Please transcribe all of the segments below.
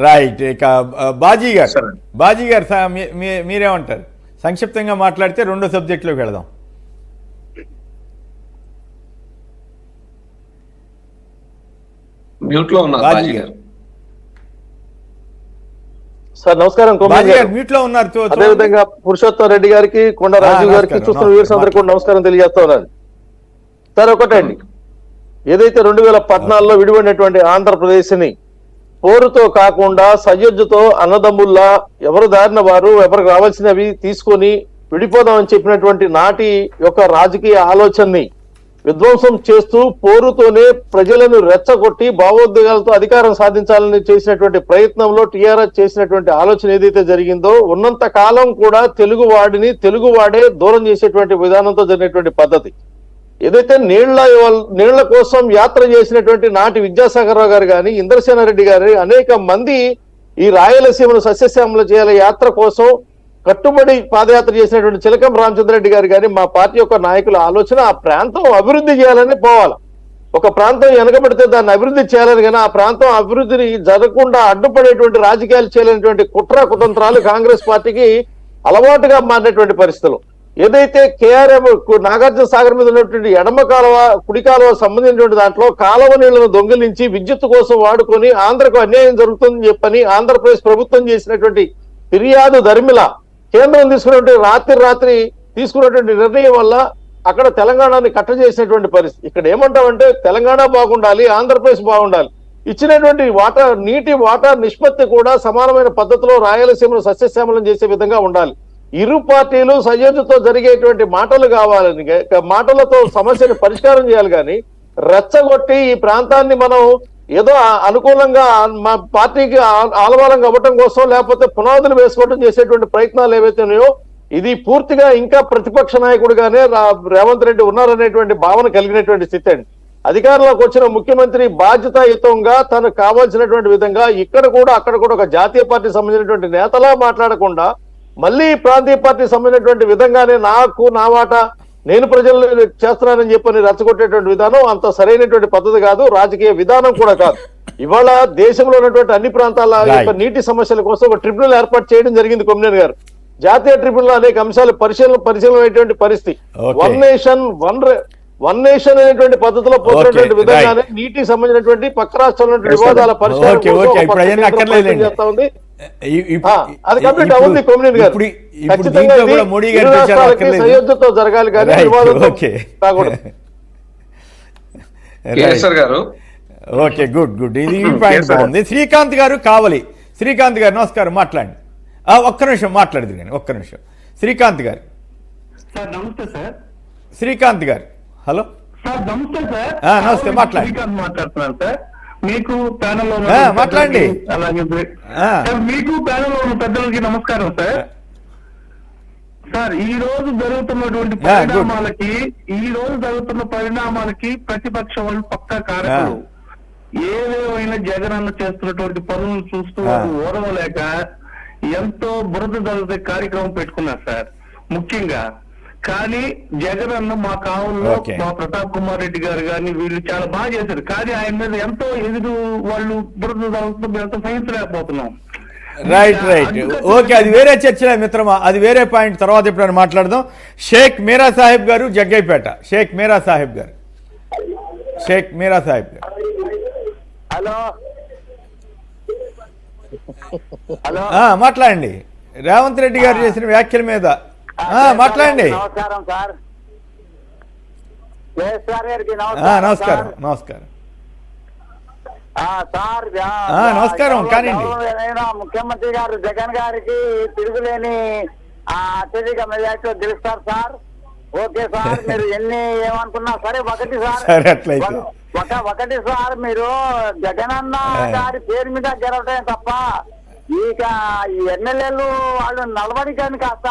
Right. ఇక బాజీ గారు, సరే. బాజీ గారు మీరేమంటారు? సంక్షిప్తంగా మాట్లాడితే రెండో సబ్జెక్టులోకి వెళదాం. మ్యూట్ లో ఉన్నారు బాజీ బాజీ గారు. గారు. సార్ నమస్కారం. బాజీ గారు మ్యూట్ లో ఉన్నారు. అదేవిధంగా పురుషోత్తం రెడ్డి గారికి, కొండ రాజీవ్ గారికి, నమస్కారం, చూస్తున్న వ్యూవర్స్ అందరికీ కూడా నమస్కారం తెలియజేస్తా ఉన్నాను. సార్ ఒకటండి, ఏదైతే 2014లో విడిపడినటువంటి ఆంధ్రప్రదేశ్ ని పోరుతో కాకుండా సయోధ్యతో అన్నదమ్ముల్లా ఎవరు దారిన వారు ఎవరికి రావాల్సినవి తీసుకొని విడిపోదామని చెప్పినటువంటి నాటి యొక్క రాజకీయ ఆలోచనని విధ్వంసం చేస్తూ పోరుతోనే ప్రజలను రెచ్చగొట్టి భావోద్వేగాలతో అధికారం సాధించాలని చేసినటువంటి ప్రయత్నంలో టీఆర్ఎస్ చేసినటువంటి ఆలోచన ఏదైతే జరిగిందో, ఉన్నంత కాలం కూడా తెలుగువాడే దూరం చేసేటువంటి విధానంతో జరిగినటువంటి పద్ధతి ఏదైతే నీళ్ల కోసం యాత్ర చేసినటువంటి నాటి విద్యాసాగర్ రావు గారు కానీ, ఇంద్రసేనారెడ్డి గారు, అనేక మంది ఈ రాయలసీమను సస్యశ్యామల చేయాల యాత్ర కోసం కట్టుబడి పాదయాత్ర చేసినటువంటి చిలకం రామచంద్రరెడ్డి గారు కానీ, మా పార్టీ యొక్క నాయకుల ఆలోచన ఆ ప్రాంతం అభివృద్ధి చేయాలని పోవాలి. ఒక ప్రాంతం వెనకబడితే దాన్ని అభివృద్ధి చేయాలని, కానీ ఆ ప్రాంతం అభివృద్ధిని జరగకుండా అడ్డుపడేటువంటి రాజకీయాలు చేయాలనేటువంటి కుట్రకుతంత్రాలు కాంగ్రెస్ పార్టీకి అలవాటుగా మారినటువంటి పరిస్థితులు. ఏదైతే కేఆర్ఎం నాగార్జున సాగర్ మీద ఉన్నటువంటి ఎడమ కాలువ, కుడి కాలువ సంబంధించినటువంటి దాంట్లో కాలువ నీళ్లను దొంగిలించి విద్యుత్ కోసం వాడుకొని ఆంధ్రకు అన్యాయం జరుగుతుందని చెప్పని ఆంధ్రప్రదేశ్ ప్రభుత్వం చేసినటువంటి ఫిర్యాదు ధర్మిల కేంద్రం తీసుకున్నటువంటి రాత్రి తీసుకున్నటువంటి నిర్ణయం వల్ల అక్కడ తెలంగాణని కట్ట చేసినటువంటి పరిస్థితి. ఇక్కడ ఏమంటామంటే తెలంగాణ బాగుండాలి, ఆంధ్రప్రదేశ్ బాగుండాలి. ఇచ్చినటువంటి నీటి వాటర్ నిష్పత్తి కూడా సమానమైన పద్ధతిలో రాయలసీమను సస్యశ్యామలం చేసే విధంగా ఉండాలి. ఇరు పార్టీలు సయోధ్యతో జరిగేటువంటి మాటలు కావాలని, మాటలతో సమస్యను పరిష్కారం చేయాలి. కానీ రెచ్చగొట్టి ఈ ప్రాంతాన్ని మనం ఏదో అనుకూలంగా మా పార్టీకి ఆలవాలంగా అవ్వటం కోసం, లేకపోతే పునాదులు వేసుకోవడం చేసేటువంటి ప్రయత్నాలు ఏవైతే ఉన్నాయో, ఇది పూర్తిగా ఇంకా ప్రతిపక్ష నాయకుడిగానే రేవంత్ రెడ్డి ఉన్నారనేటువంటి భావన కలిగినటువంటి స్థితి అండి. అధికారంలోకి వచ్చిన ముఖ్యమంత్రి బాధ్యతాయుతంగా తనకు కావాల్సినటువంటి విధంగా ఇక్కడ కూడా అక్కడ కూడా ఒక జాతీయ పార్టీ సంబంధించినటువంటి నేతలా మాట్లాడకుండా మళ్ళీ ప్రాంతీయ పార్టీ సంబంధించినటువంటి విధంగానే నా వాటా నేను ప్రజలు చేస్తున్నానని చెప్పని రెచ్చగొట్టేటువంటి విధానం అంత సరైనటువంటి పద్ధతి కాదు, రాజకీయ విధానం కూడా కాదు. ఇవాళ దేశంలో ఉన్నటువంటి అన్ని ప్రాంతాల యొక్క నీటి సమస్యల కోసం ఒక ట్రిబ్యునల్ ఏర్పాటు చేయడం జరిగింది కొమ్మినేని గారు. జాతీయ ట్రిబ్యునల్ అనేక అంశాలు పరిశీలన పరిస్థితి. వన్ నేషన్ అనేటువంటి పద్ధతిలో పోతున్నటువంటి విధంగానే నీటికి సంబంధించినటువంటి పక్క రాష్ట్రాల వివాదాల పరిష్కారం చేస్తా ఉంది. అది కంప్లీట్ అవుతుంది కొమ్మినేని గారు. ఖచ్చితంగా సయోధ్యతో జరగాలి కానీ వివాదంతో కాకూడదు. గారు ఓకే, గుడ్ గుడ్. ఇది పాయింట్ బాగుంది. శ్రీకాంత్ గారు కావాలి. శ్రీకాంత్ గారు నమస్కారం, మాట్లాడండి. ఒక్క నిమిషం మాట్లాడదు కానీ ఒక్క నిమిషం. శ్రీకాంత్ గారు. సార్ నమస్తే సార్. శ్రీకాంత్ గారు హలో సార్. నమస్తే సార్. నమస్తే, మాట్లాడండి. శ్రీకాంత్ మాట్లాడుతున్నాను సార్. మీకు ప్యానెల్ లో మాట్లాడండి. అలాగే మీకు ప్యానెల్ లో ఉన్న పెద్దలకి నమస్కారం సార్. సార్ ఈ రోజు జరుగుతున్నటువంటి పరిణామాలకి ప్రతిపక్ష వాళ్ళు పక్కా కారకులు. ఏదేమైనా జగన్ అన్న చేస్తున్నటువంటి పనులను చూస్తూ ఓడవలేక ఎంతో బురద జరుగుతే కార్యక్రమం పెట్టుకున్నారు సార్. ముఖ్యంగా కానీ జగన్ అన్న మా కావుల్లో మా ప్రతాప్ కుమార్ రెడ్డి గారు కానీ వీళ్ళు చాలా బాగా చేశారు. కానీ ఆయన మీద ఎంతో ఎదురు వాళ్ళు బురద జరుగుతుంది, ఎంతో సహించలేకపోతున్నాం. Right right, okay. అది వేరే చర్చలే మిత్రమా, అది వేరే పాయింట్. తర్వాత ఎప్పుడైనా మాట్లాడదాం. షేక్ మీరా సాహెబ్ గారు జగ్గైపేట. షేక్ మీరా సాహెబ్ గారు. హలో హలో, మాట్లాడండి. రేవంత్ రెడ్డి గారు చేసిన వ్యాఖ్యల మీద మాట్లాడండి. నమస్కారం సార్. నమస్కారం. నమస్కారం సార్. నమస్కారం. కానివ్వండి. ముఖ్యమంత్రి గారు జగన్ గారికి తిరుగులేని అత్యధిక మెజార్టీలో గెలుస్తారు సార్. ఓకే సార్, మీరు ఎన్ని ఏమనుకున్నా సరే ఒకటి సార్, అట్లయితే ఒకటి సార్, మీరు జగనన్న గారి పేరు మీద గెలవటమే తప్ప ఇక ఎమ్మెల్యేలు వాళ్ళు నలవడికని కాస్త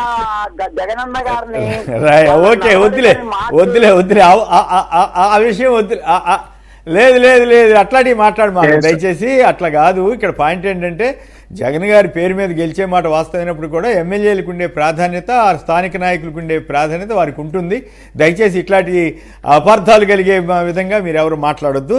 జగనన్న గారిని ఓకే వద్దులే ఆ విషయం వద్దులే. లేదు అట్లాంటివి మాట్లాడు దయచేసి. అట్లా కాదు. ఇక్కడ పాయింట్ ఏంటంటే జగన్ గారి పేరు మీద గెలిచే మాట వాస్తవమైనప్పుడు కూడా ఎమ్మెల్యేలకు ఉండే ప్రాధాన్యత, స్థానిక నాయకులకు ఉండే ప్రాధాన్యత వారికి ఉంటుంది. దయచేసి ఇట్లాంటి అపార్థాలు కలిగే విధంగా మీరు ఎవరు మాట్లాడొద్దు.